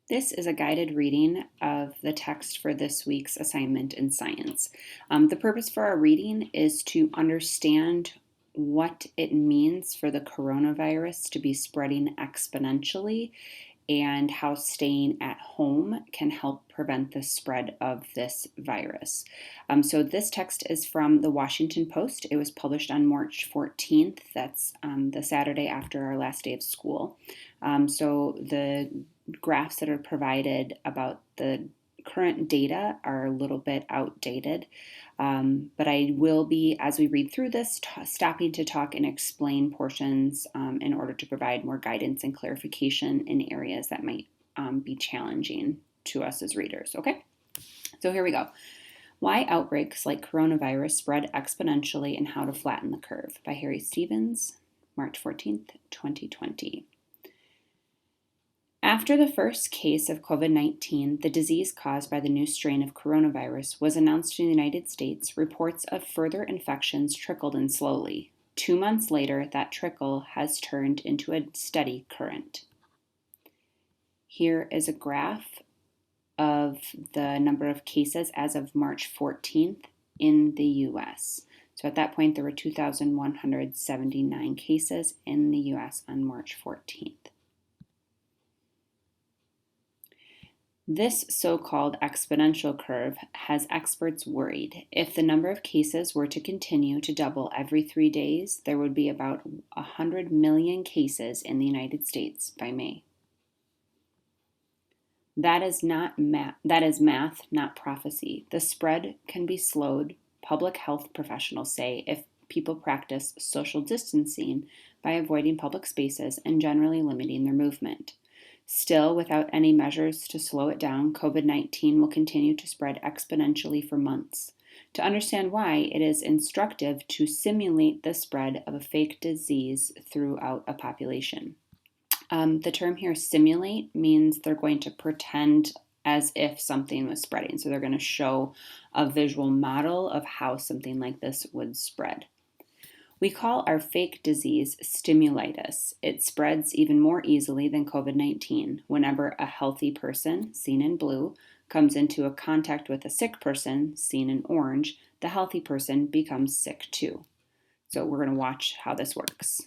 This is a guided reading of the text for this week's assignment in science. The purpose for our reading is to understand what it means for the coronavirus to be spreading exponentially and how staying at home can help prevent the spread of this virus. So this text is from the Washington Post. It was published on March 14th. That's the Saturday after our last day of school. So the graphs that are provided about the current data are a little bit outdated, but I will be, as we read through this, stopping to talk and explain portions in order to provide more guidance and clarification in areas that might be challenging to us as readers. Okay, so here we go. Why Outbreaks Like Coronavirus Spread Exponentially and How to Flatten the Curve by Harry Stevens, March 14th, 2020. After the first case of COVID-19, the disease caused by the new strain of coronavirus, was announced in the United States, reports of further infections trickled in slowly. 2 months later, that trickle has turned into a steady current. Here is a graph of the number of cases as of March 14th in the U.S. So at that point, there were 2,179 cases in the U.S. on March 14th. This so-called exponential curve has experts worried. If the number of cases were to continue to double every 3 days, there would be about 100 million cases in the United States by May. That is math, not prophecy. The spread can be slowed, public health professionals say, if people practice social distancing by avoiding public spaces and generally limiting their movement. Still, without any measures to slow it down, COVID-19 will continue to spread exponentially for months. To understand why, it is instructive to simulate the spread of a fake disease throughout a population. The term here, simulate, means they're going to pretend as if something was spreading. So they're going to show a visual model of how something like this would spread. We call our fake disease stimulitis. It spreads even more easily than COVID-19. Whenever a healthy person, seen in blue, comes into a contact with a sick person, seen in orange, the healthy person becomes sick too. So we're going to watch how this works.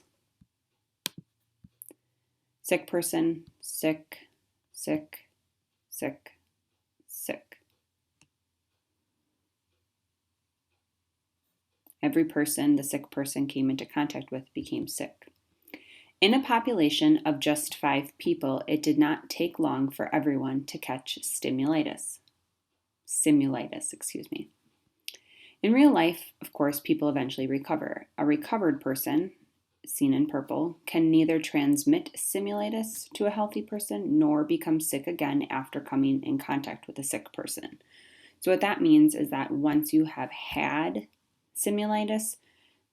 Sick person, sick, sick, sick, sick. Every person the sick person came into contact with became sick. In a population of just 5 people, it did not take long for everyone to catch simulitis. In real life, of course, people eventually recover. A recovered person, seen in purple, can neither transmit simulitis to a healthy person nor become sick again after coming in contact with a sick person. So what that means is that once you have had simulitis,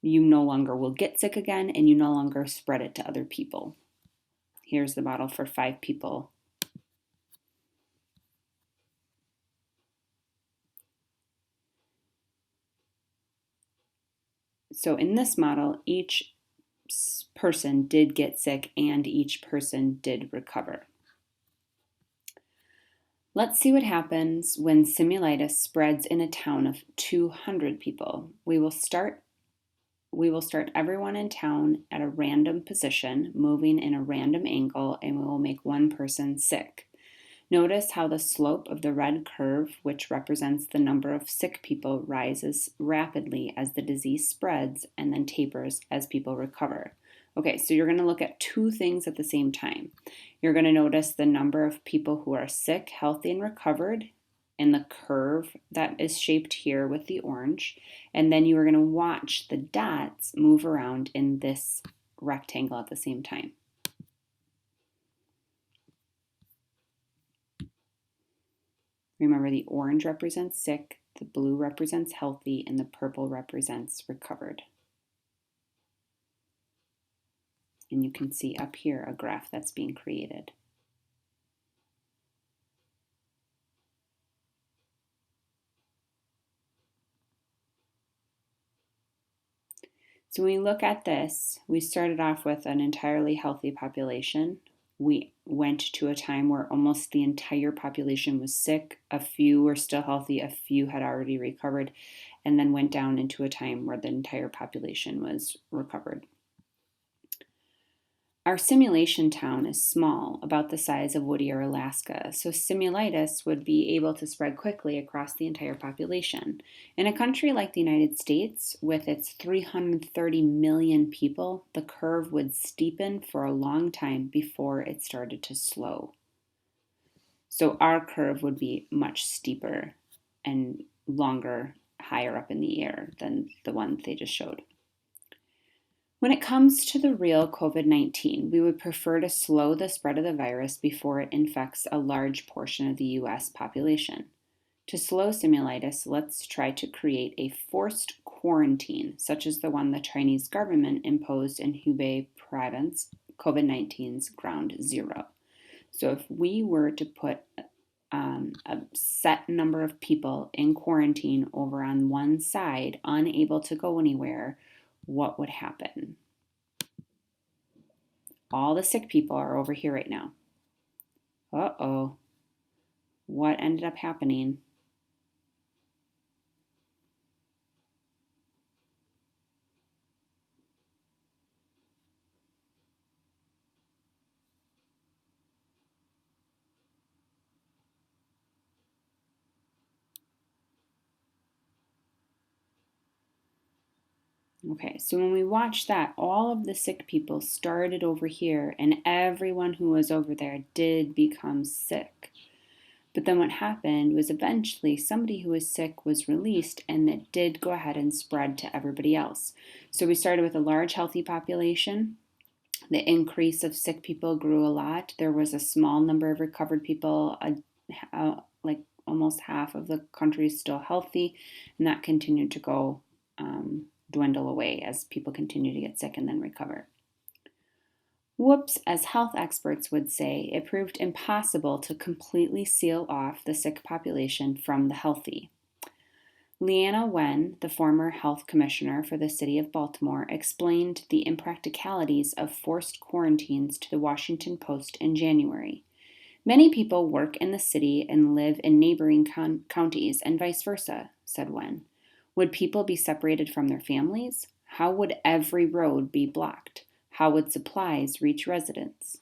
you no longer will get sick again and you no longer spread it to other people. Here's the model for 5 people. So in this model, each person did get sick and each person did recover. Let's see what happens when simulitis spreads in a town of 200 people. We will start everyone in town at a random position, moving in a random angle, and we will make one person sick. Notice how the slope of the red curve, which represents the number of sick people, rises rapidly as the disease spreads and then tapers as people recover. Okay, so you're going to look at 2 things at the same time. You're going to notice the number of people who are sick, healthy, and recovered in the curve that is shaped here with the orange. And then you are going to watch the dots move around in this rectangle at the same time. Remember, the orange represents sick, the blue represents healthy, and the purple represents recovered. And you can see up here a graph that's being created. So when we look at this, we started off with an entirely healthy population we went to a time where almost the entire population was sick. A few were still healthy, a few had already recovered, and then went down into a time where the entire population was recovered. Our simulation town is small, about the size of Whittier, Alaska, so simulitis would be able to spread quickly across the entire population. In a country like the United States, with its 330 million people, the curve would steepen for a long time before it started to slow. So our curve would be much steeper and longer, higher up in the air than the one they just showed. When it comes to the real COVID-19, we would prefer to slow the spread of the virus before it infects a large portion of the US population. To slow simulitis, let's try to create a forced quarantine, such as the one the Chinese government imposed in Hubei province, COVID-19's ground zero. So if we were to put a set number of people in quarantine over on one side, unable to go anywhere, what would happen? All the sick people are over here right now. Uh-oh. What ended up happening? Okay, so when we watched that, all of the sick people started over here, and everyone who was over there did become sick. But then what happened was eventually somebody who was sick was released, and it did go ahead and spread to everybody else. So we started with a large healthy population. The increase of sick people grew a lot. There was a small number of recovered people, like almost half of the country is still healthy, and that continued to go dwindle away as people continue to get sick and then recover. Whoops, as health experts would say, it proved impossible to completely seal off the sick population from the healthy. Leanna Wen, the former health commissioner for the city of Baltimore, explained the impracticalities of forced quarantines to the Washington Post in January. Many people work in the city and live in neighboring counties and vice versa, said Wen. Would people be separated from their families? How would every road be blocked? How would supplies reach residents?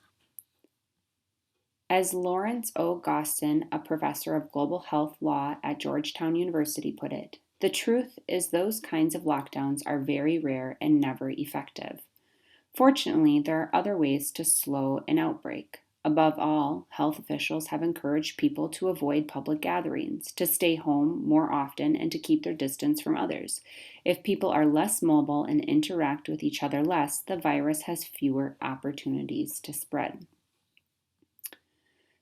As Lawrence O. Gostin, a professor of global health law at Georgetown University, put it, the truth is those kinds of lockdowns are very rare and never effective. Fortunately, there are other ways to slow an outbreak. Above all, health officials have encouraged people to avoid public gatherings, to stay home more often, and to keep their distance from others. If people are less mobile and interact with each other less, the virus has fewer opportunities to spread.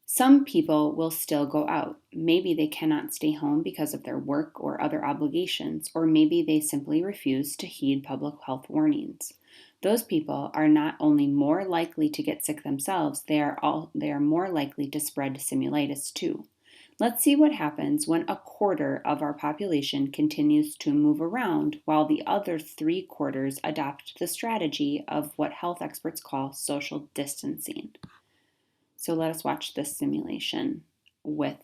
Some people will still go out. Maybe they cannot stay home because of their work or other obligations, or maybe they simply refuse to heed public health warnings. Those people are not only more likely to get sick themselves, they are more likely to spread simulitis too. Let's see what happens when a quarter of our population continues to move around while the other 3/4 adopt the strategy of what health experts call social distancing. So let us watch this simulation with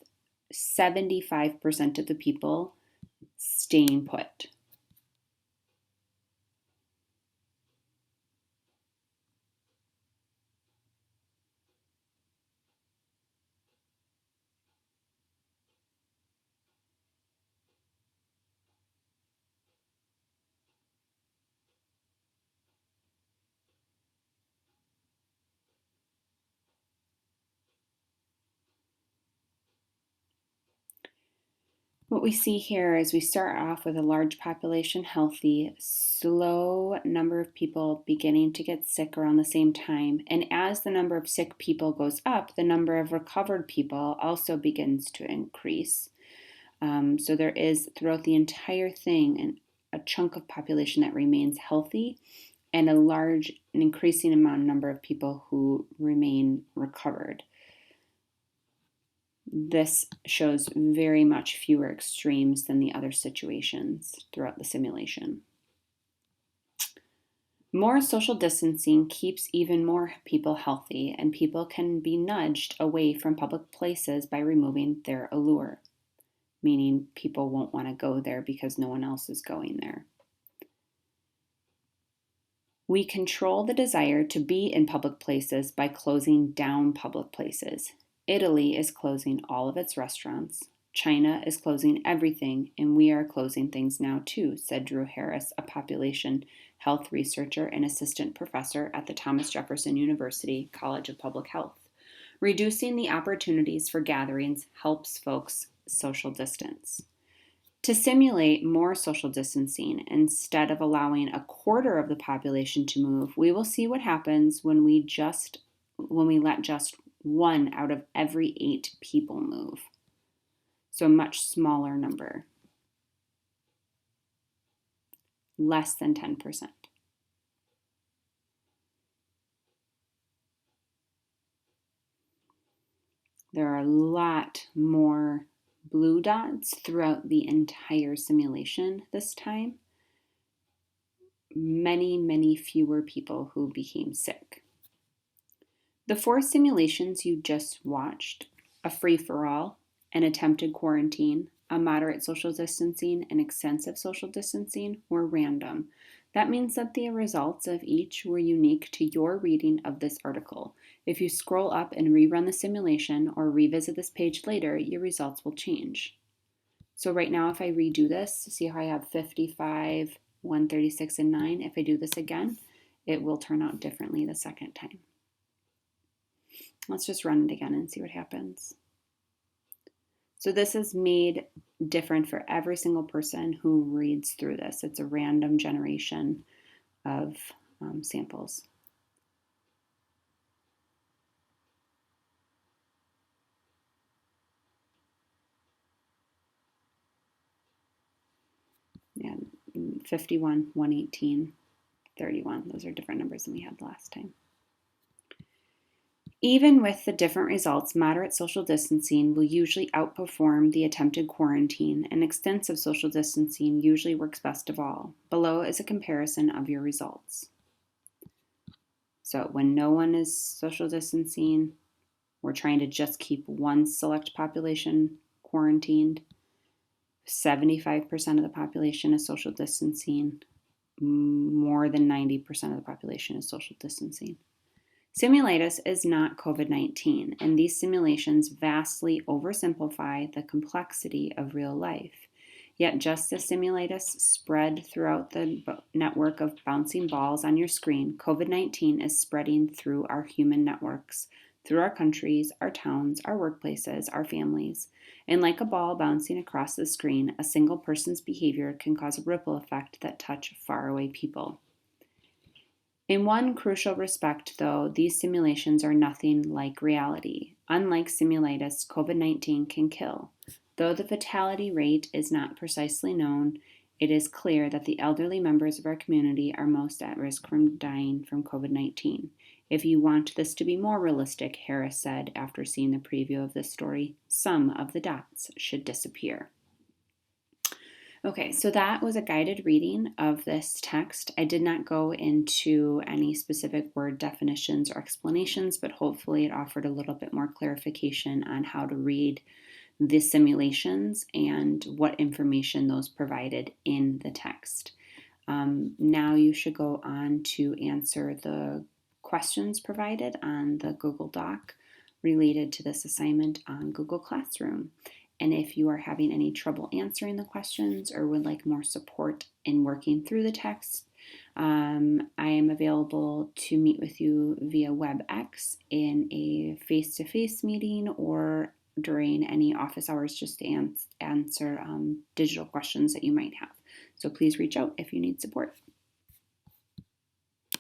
75% of the people staying put. What we see here is we start off with a large population healthy, slow number of people beginning to get sick around the same time. And as the number of sick people goes up, the number of recovered people also begins to increase. So there is, throughout the entire thing, a chunk of population that remains healthy and an increasing number of people who remain recovered. This shows very much fewer extremes than the other situations throughout the simulation. More social distancing keeps even more people healthy, and people can be nudged away from public places by removing their allure, meaning people won't want to go there because no one else is going there. We control the desire to be in public places by closing down public places. Italy is closing all of its restaurants. China is closing everything, and we are closing things now too, said Drew Harris, a population health researcher and assistant professor at the Thomas Jefferson University College of Public Health. Reducing the opportunities for gatherings helps folks social distance. To simulate more social distancing, instead of allowing a quarter of the population to move, we will see what happens when we let just 1 out of every 8 people move. So a much smaller number. Less than 10%. There are a lot more blue dots throughout the entire simulation this time. Many, many fewer people who became sick. The 4 simulations you just watched, a free-for-all, an attempted quarantine, a moderate social distancing, and extensive social distancing, were random. That means that the results of each were unique to your reading of this article. If you scroll up and rerun the simulation or revisit this page later, your results will change. So right now, if I redo this, see how I have 55, 136, and 9? If I do this again, it will turn out differently the second time. Let's just run it again and see what happens. So this is made different for every single person who reads through this. It's a random generation of samples. Yeah, 51, 118, 31. Those are different numbers than we had last time. Even with the different results, moderate social distancing will usually outperform the attempted quarantine, and extensive social distancing usually works best of all. Below is a comparison of your results. So when no one is social distancing, we're trying to just keep one select population quarantined. 75% of the population is social distancing. More than 90% of the population is social distancing. Simulitis is not COVID-19, and these simulations vastly oversimplify the complexity of real life. Yet just as simulitis spread throughout the network of bouncing balls on your screen, COVID-19 is spreading through our human networks, through our countries, our towns, our workplaces, our families. And like a ball bouncing across the screen, a single person's behavior can cause a ripple effect that touch faraway people. In one crucial respect, though, these simulations are nothing like reality. Unlike simulitis, COVID-19 can kill. Though the fatality rate is not precisely known, it is clear that the elderly members of our community are most at risk from dying from COVID-19. If you want this to be more realistic, Harris said after seeing the preview of this story, some of the dots should disappear. Okay, so that was a guided reading of this text. I did not go into any specific word definitions or explanations, but hopefully it offered a little bit more clarification on how to read the simulations and what information those provided in the text. Now you should go on to answer the questions provided on the Google Doc related to this assignment on Google Classroom. And if you are having any trouble answering the questions or would like more support in working through the text, I am available to meet with you via WebEx in a face-to-face meeting or during any office hours just to answer digital questions that you might have. So please reach out if you need support.